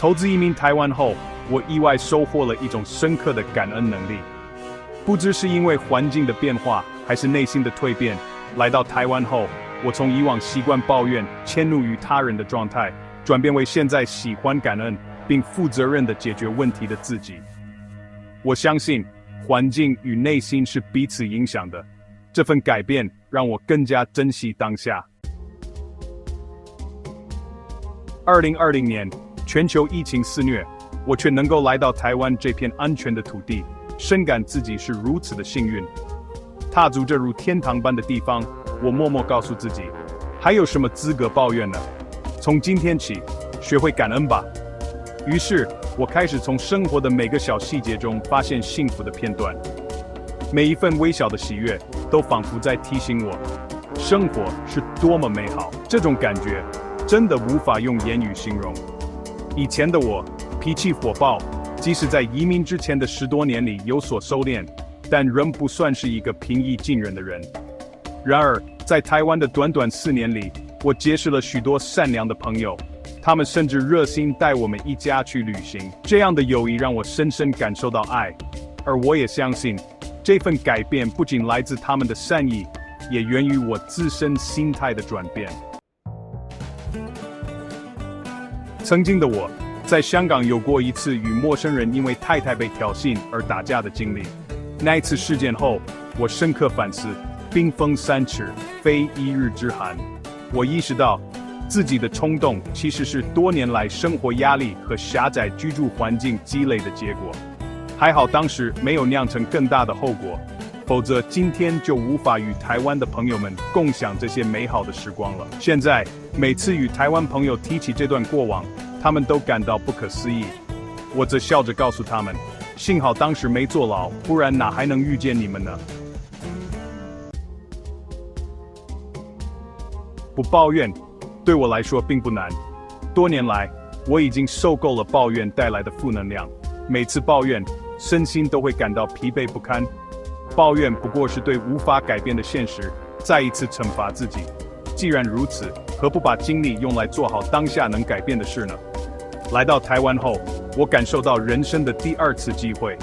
投资移民台湾后，我意外收获了一种深刻的感恩能力。不知是因为环境的变化，还是内心的蜕变，来到台湾后，我从以往习惯抱怨、迁怒于他人的状态，转变为现在喜欢感恩，并负责任地解决问题的自己。我相信，环境与内心是彼此影响的。这份改变让我更加珍惜当下。2020年，全球疫情肆虐，我却能够来到台湾这片安全的土地，深感自己是如此的幸运。踏足这如天堂般的地方，我默默告诉自己，还有什么资格抱怨呢？从今天起，学会感恩吧。于是，我开始从生活的每个小细节中发现幸福的片段。每一份微小的喜悦，都仿佛在提醒我，生活是多么美好。这种感觉，真的无法用言语形容。以前的我，脾气火爆，即使在移民之前的10多年里有所收敛，但仍不算是一个平易近人的人。然而，在台湾的短短4年里，我结识了许多善良的朋友，他们甚至热心带我们一家去旅行。这样的友谊让我深深感受到爱，而我也相信，这份改变不仅来自他们的善意，也源于我自身心态的转变。曾经的我，在香港有过一次与陌生人因为太太被挑衅而打架的经历。那一次事件后，我深刻反思，冰封3尺，非一日之寒。我意识到，自己的冲动其实是多年来生活压力和狭窄居住环境积累的结果。还好当时没有酿成更大的后果，否则今天就无法与台湾的朋友们共享这些美好的时光了。现在每次与台湾朋友提起这段过往，他们都感到不可思议，我则笑着告诉他们，幸好当时没坐牢，不然哪还能遇见你们呢？不抱怨，对我来说并不难。多年来，我已经受够了抱怨带来的负能量。每次抱怨，身心都会感到疲惫不堪。抱怨不过是对无法改变的现实再一次惩罚自己。既然如此，何不把精力用来做好当下能改变的事呢？来到台湾后，我感受到人生的第2次机会。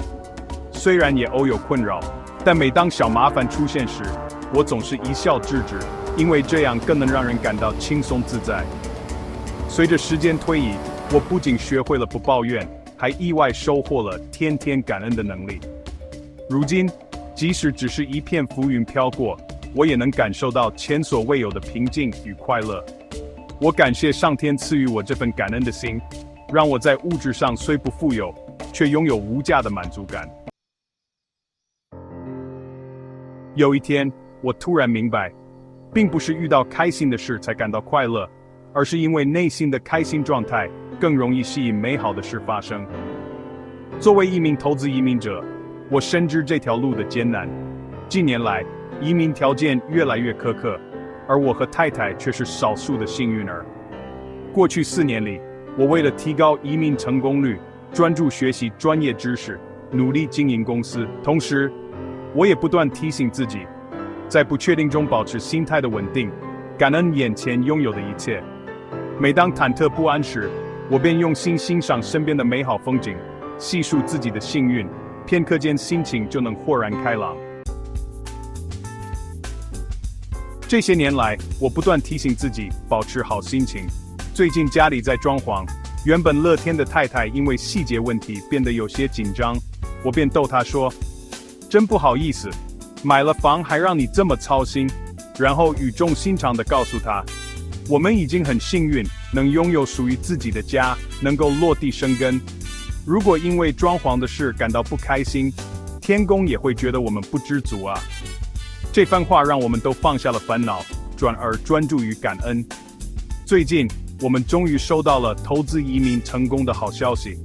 虽然也偶有困扰，但每当小麻烦出现时，我总是一笑置之，因为这样更能让人感到轻松自在。随着时间推移，我不仅学会了不抱怨，还意外收获了天天感恩的能力。如今，即使只是一片浮云飘过，我也能感受到前所未有的平静与快乐。我感谢上天赐予我这份感恩的心，让我在物质上虽不富有，却拥有无价的满足感。有一天，我突然明白，并不是遇到开心的事才感到快乐，而是因为内心的开心状态更容易吸引美好的事发生。作为一名投资移民者，我深知这条路的艰难。近年来，移民条件越来越苛刻，而我和太太却是少数的幸运儿。过去4年里，我为了提高移民成功率，专注学习专业知识，努力经营公司。同时，我也不断提醒自己，在不确定中保持心态的稳定，感恩眼前拥有的一切。每当忐忑不安时，我便用心欣赏身边的美好风景，细数自己的幸运，片刻间心情就能豁然开朗。这些年来，我不断提醒自己保持好心情。最近家里在装潢，原本乐天的太太因为细节问题变得有些紧张，我便逗她说：“真不好意思，买了房还让你这么操心。”然后语重心长地告诉她，我们已经很幸运，能拥有属于自己的家，能够落地生根。如果因为装潢的事感到不开心，天公也会觉得我们不知足啊。这番话让我们都放下了烦恼，转而专注于感恩。最近，我们终于收到了投资移民成功的好消息。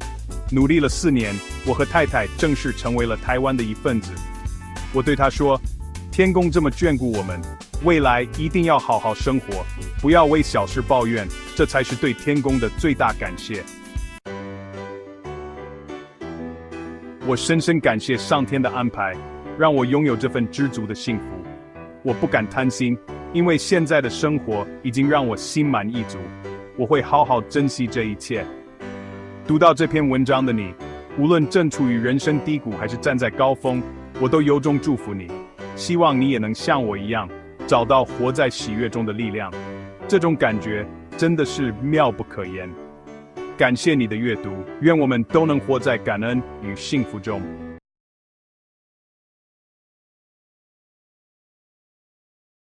努力了4年，我和太太正式成为了台湾的一份子。我对她说，天公这么眷顾我们，未来一定要好好生活，不要为小事抱怨，这才是对天公的最大感谢。我深深感谢上天的安排，让我拥有这份知足的幸福。我不敢贪心，因为现在的生活已经让我心满意足。我会好好珍惜这一切。读到这篇文章的你，无论正处于人生低谷还是站在高峰，我都由衷祝福你。希望你也能像我一样，找到活在喜悦中的力量。这种感觉真的是妙不可言。感谢你的阅读，愿我们都能活在感恩与幸福中。